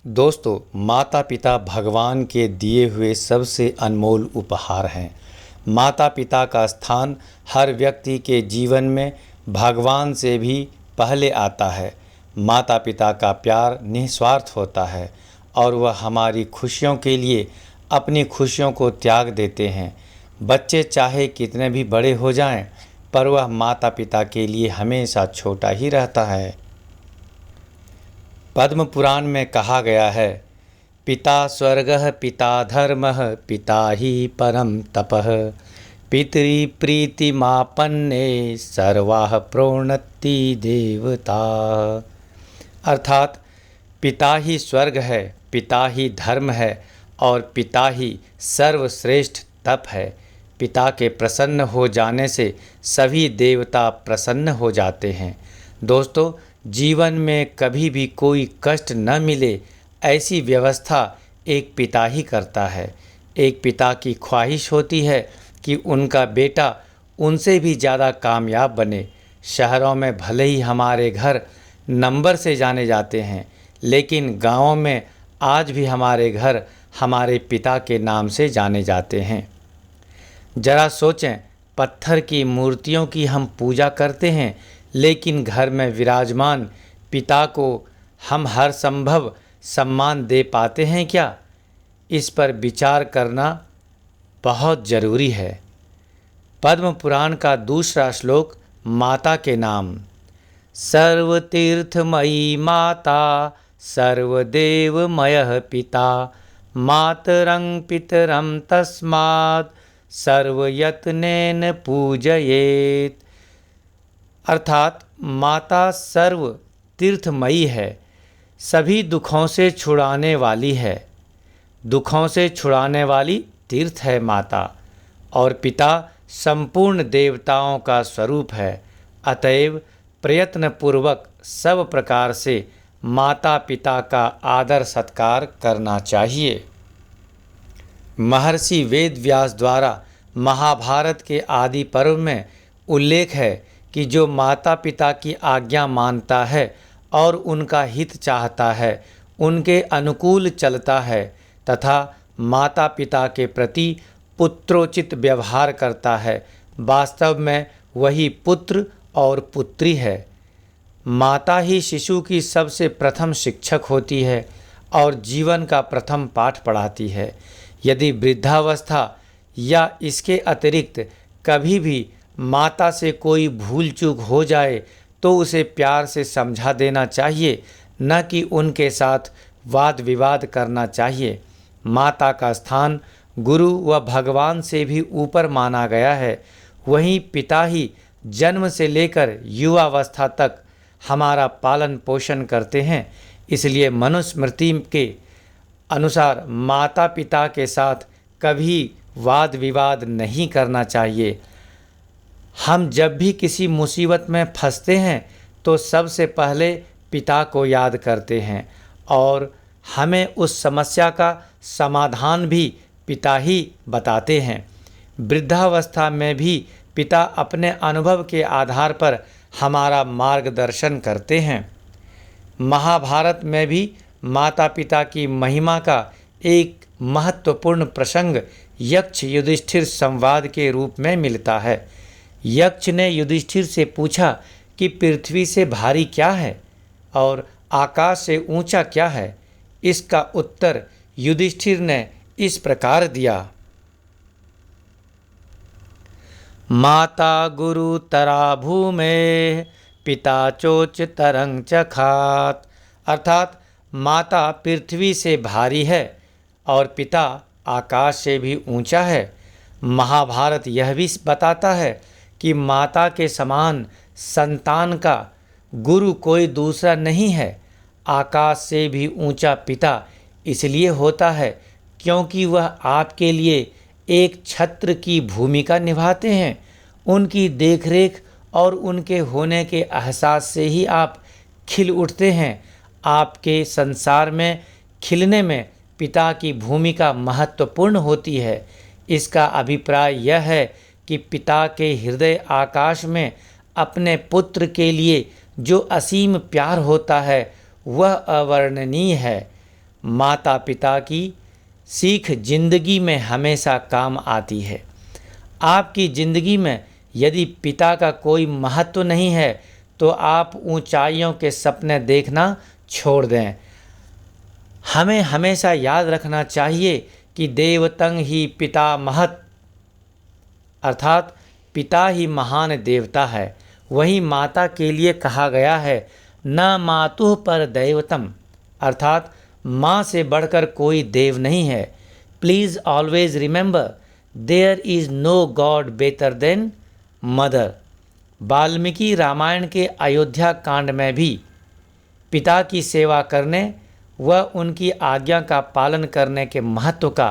दोस्तों, माता पिता भगवान के दिए हुए सबसे अनमोल उपहार हैं। माता पिता का स्थान हर व्यक्ति के जीवन में भगवान से भी पहले आता है। माता पिता का प्यार निस्वार्थ होता है और वह हमारी खुशियों के लिए अपनी खुशियों को त्याग देते हैं। बच्चे चाहे कितने भी बड़े हो जाएं, पर वह माता पिता के लिए हमेशा छोटा ही रहता है। पद्म पुराण में कहा गया है, पिता स्वर्गः पिता धर्मः पिता ही परम तपः पितृप्रीतिमापन्ने सर्वाः प्रोन्नति देवता। अर्थात पिता ही स्वर्ग है, पिता ही धर्म है और पिता ही सर्वश्रेष्ठ तप है। पिता के प्रसन्न हो जाने से सभी देवता प्रसन्न हो जाते हैं। दोस्तों, जीवन में कभी भी कोई कष्ट न मिले, ऐसी व्यवस्था एक पिता ही करता है। एक पिता की ख्वाहिश होती है कि उनका बेटा उनसे भी ज़्यादा कामयाब बने। शहरों में भले ही हमारे घर नंबर से जाने जाते हैं, लेकिन गाँवों में आज भी हमारे घर हमारे पिता के नाम से जाने जाते हैं। जरा सोचें, पत्थर की मूर्तियों की हम पूजा करते हैं, लेकिन घर में विराजमान पिता को हम हर संभव सम्मान दे पाते हैं क्या? इस पर विचार करना बहुत ज़रूरी है। पद्म पुराण का दूसरा श्लोक माता के नाम। सर्वतीर्थमयी माता सर्वदेवमयः पिता मातरं पितरं तस्मात् सर्वयत्नेन पूजयेत्। अर्थात माता सर्व तीर्थमयी है, सभी दुखों से छुड़ाने वाली है। दुखों से छुड़ाने वाली तीर्थ है माता, और पिता संपूर्ण देवताओं का स्वरूप है। अतएव प्रयत्नपूर्वक सब प्रकार से माता पिता का आदर सत्कार करना चाहिए। महर्षि वेद व्यास द्वारा महाभारत के आदि पर्व में उल्लेख है कि जो माता पिता की आज्ञा मानता है और उनका हित चाहता है, उनके अनुकूल चलता है तथा माता पिता के प्रति पुत्रोचित व्यवहार करता है, वास्तव में वही पुत्र और पुत्री है। माता ही शिशु की सबसे प्रथम शिक्षक होती है और जीवन का प्रथम पाठ पढ़ाती है। यदि वृद्धावस्था या इसके अतिरिक्त कभी भी माता से कोई भूल चूक हो जाए तो उसे प्यार से समझा देना चाहिए, न कि उनके साथ वाद विवाद करना चाहिए। माता का स्थान गुरु व भगवान से भी ऊपर माना गया है। वहीं पिता ही जन्म से लेकर युवावस्था तक हमारा पालन पोषण करते हैं। इसलिए मनुस्मृति के अनुसार माता पिता के साथ कभी वाद विवाद नहीं करना चाहिए। हम जब भी किसी मुसीबत में फंसते हैं तो सबसे पहले पिता को याद करते हैं और हमें उस समस्या का समाधान भी पिता ही बताते हैं। वृद्धावस्था में भी पिता अपने अनुभव के आधार पर हमारा मार्गदर्शन करते हैं। महाभारत में भी माता पिता की महिमा का एक महत्वपूर्ण प्रसंग यक्ष युधिष्ठिर संवाद के रूप में मिलता है। यक्ष ने युधिष्ठिर से पूछा कि पृथ्वी से भारी क्या है और आकाश से ऊंचा क्या है। इसका उत्तर युधिष्ठिर ने इस प्रकार दिया, माता गुरु तरा भूमे पिता चोच तरंग चखात। अर्थात माता पृथ्वी से भारी है और पिता आकाश से भी ऊंचा है। महाभारत यह भी बताता है कि माता के समान संतान का गुरु कोई दूसरा नहीं है। आकाश से भी ऊंचा पिता इसलिए होता है क्योंकि वह आपके लिए एक छत्र की भूमिका निभाते हैं। उनकी देखरेख और उनके होने के एहसास से ही आप खिल उठते हैं। आपके संसार में खिलने में पिता की भूमिका महत्वपूर्ण होती है। इसका अभिप्राय यह है कि पिता के हृदय आकाश में अपने पुत्र के लिए जो असीम प्यार होता है वह अवर्णनीय है। माता पिता की सीख जिंदगी में हमेशा काम आती है। आपकी ज़िंदगी में यदि पिता का कोई महत्व नहीं है तो आप ऊंचाइयों के सपने देखना छोड़ दें। हमें हमेशा याद रखना चाहिए कि देवतं ही पिता महत्, अर्थात पिता ही महान देवता है। वही माता के लिए कहा गया है न मातुः पर दैवतम, अर्थात माँ से बढ़कर कोई देव नहीं है। Please always remember there is no god better than mother. Valmiki Ramayan के अयोध्या कांड में भी पिता की सेवा करने व उनकी आज्ञा का पालन करने के महत्व का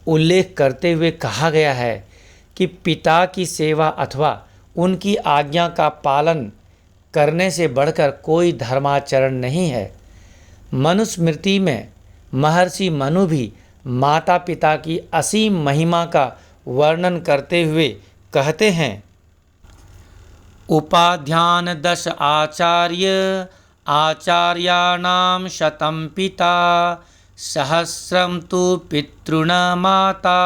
उल्लेख करते हुए कहा गया है कि पिता की सेवा अथवा उनकी आज्ञा का पालन करने से बढ़कर कोई धर्माचरण नहीं है। मनुस्मृति में महर्षि मनु भी माता पिता की असीम महिमा का वर्णन करते हुए कहते हैं, उपाध्यान दश आचार्य आचार्याणां शतं पिता सहस्रं तु पितॄण माता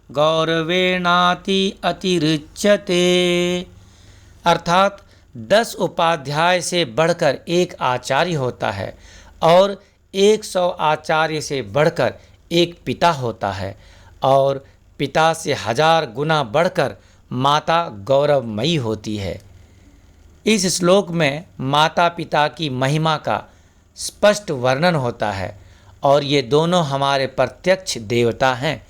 गौरवेणाति अतिरिच्यते। अर्थात 10 उपाध्याय से बढ़कर एक आचार्य होता है और 100 आचार्य से बढ़कर एक पिता होता है और पिता से 1000 गुना बढ़कर माता गौरवमयी होती है। इस श्लोक में माता पिता की महिमा का स्पष्ट वर्णन होता है और ये दोनों हमारे प्रत्यक्ष देवता हैं।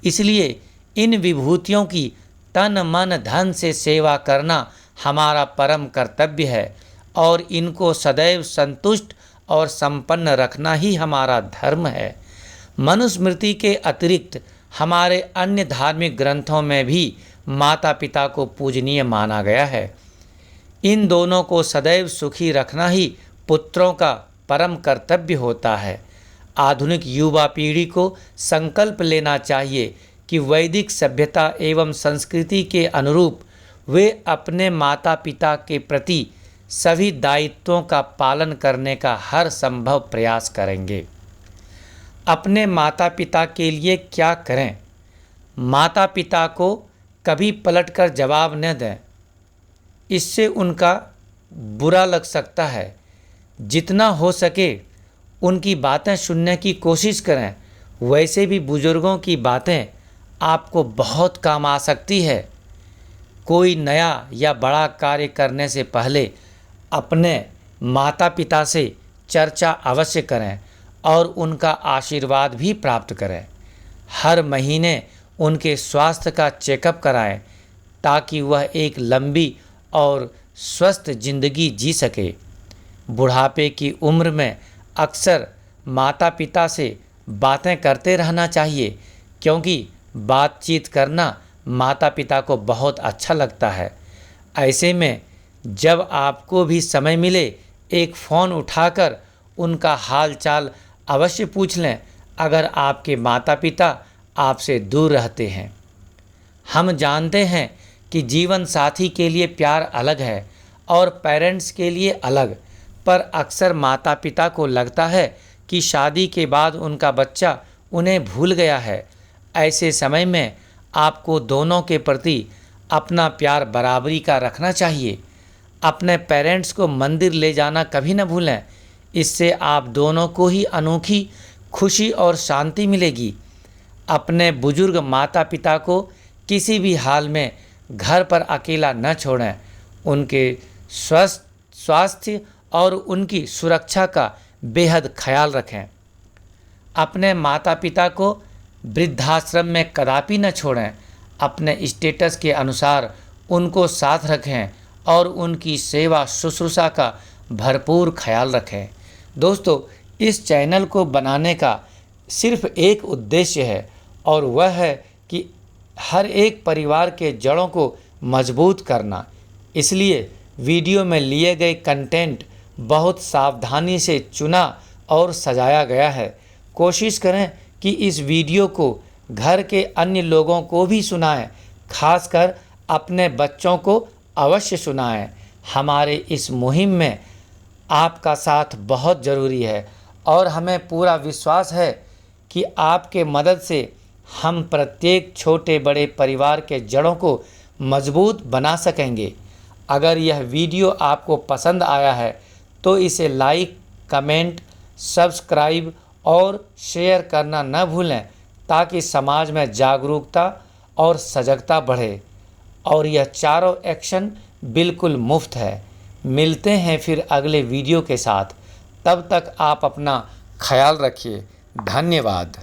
इसलिए इन विभूतियों की तन मन धन से सेवा करना हमारा परम कर्तव्य है और इनको सदैव संतुष्ट और संपन्न रखना ही हमारा धर्म है। मनुस्मृति के अतिरिक्त हमारे अन्य धार्मिक ग्रंथों में भी माता पिता को पूजनीय माना गया है। इन दोनों को सदैव सुखी रखना ही पुत्रों का परम कर्तव्य होता है। आधुनिक युवा पीढ़ी को संकल्प लेना चाहिए कि वैदिक सभ्यता एवं संस्कृति के अनुरूप वे अपने माता पिता के प्रति सभी दायित्वों का पालन करने का हर संभव प्रयास करेंगे। अपने माता पिता के लिए क्या करें? माता पिता को कभी पलटकर जवाब न दें, इससे उनका बुरा लग सकता है। जितना हो सके उनकी बातें सुनने की कोशिश करें। वैसे भी बुजुर्गों की बातें आपको बहुत काम आ सकती है। कोई नया या बड़ा कार्य करने से पहले अपने माता पिता से चर्चा अवश्य करें और उनका आशीर्वाद भी प्राप्त करें। हर महीने उनके स्वास्थ्य का चेकअप कराएं ताकि वह एक लंबी और स्वस्थ जिंदगी जी सके। बुढ़ापे की उम्र में अक्सर माता पिता से बातें करते रहना चाहिए क्योंकि बातचीत करना माता पिता को बहुत अच्छा लगता है। ऐसे में जब आपको भी समय मिले एक फ़ोन उठाकर उनका हाल चाल अवश्य पूछ लें अगर आपके माता पिता आपसे दूर रहते हैं। हम जानते हैं कि जीवन साथी के लिए प्यार अलग है और पेरेंट्स के लिए अलग, पर अक्सर माता पिता को लगता है कि शादी के बाद उनका बच्चा उन्हें भूल गया है। ऐसे समय में आपको दोनों के प्रति अपना प्यार बराबरी का रखना चाहिए। अपने पेरेंट्स को मंदिर ले जाना कभी न भूलें, इससे आप दोनों को ही अनोखी खुशी और शांति मिलेगी। अपने बुजुर्ग माता पिता को किसी भी हाल में घर पर अकेला न छोड़ें। उनके स्वास्थ्य और उनकी सुरक्षा का बेहद ख्याल रखें। अपने माता पिता को वृद्धाश्रम में कदापि न छोड़ें। अपने स्टेटस के अनुसार उनको साथ रखें और उनकी सेवा शुश्रूषा का भरपूर ख्याल रखें। दोस्तों, इस चैनल को बनाने का सिर्फ एक उद्देश्य है और वह है कि हर एक परिवार के जड़ों को मजबूत करना। इसलिए वीडियो में लिए गए कंटेंट बहुत सावधानी से चुना और सजाया गया है। कोशिश करें कि इस वीडियो को घर के अन्य लोगों को भी सुनाएं, खासकर अपने बच्चों को अवश्य सुनाएं। हमारे इस मुहिम में आपका साथ बहुत ज़रूरी है और हमें पूरा विश्वास है कि आपके मदद से हम प्रत्येक छोटे बड़े परिवार के जड़ों को मजबूत बना सकेंगे। अगर यह वीडियो आपको पसंद आया है तो इसे लाइक, कमेंट, सब्सक्राइब और शेयर करना न भूलें, ताकि समाज में जागरूकता और सजगता बढ़े। और यह चारों एक्शन बिल्कुल मुफ्त है। मिलते हैं फिर अगले वीडियो के साथ। तब तक आप अपना ख्याल रखिए। धन्यवाद।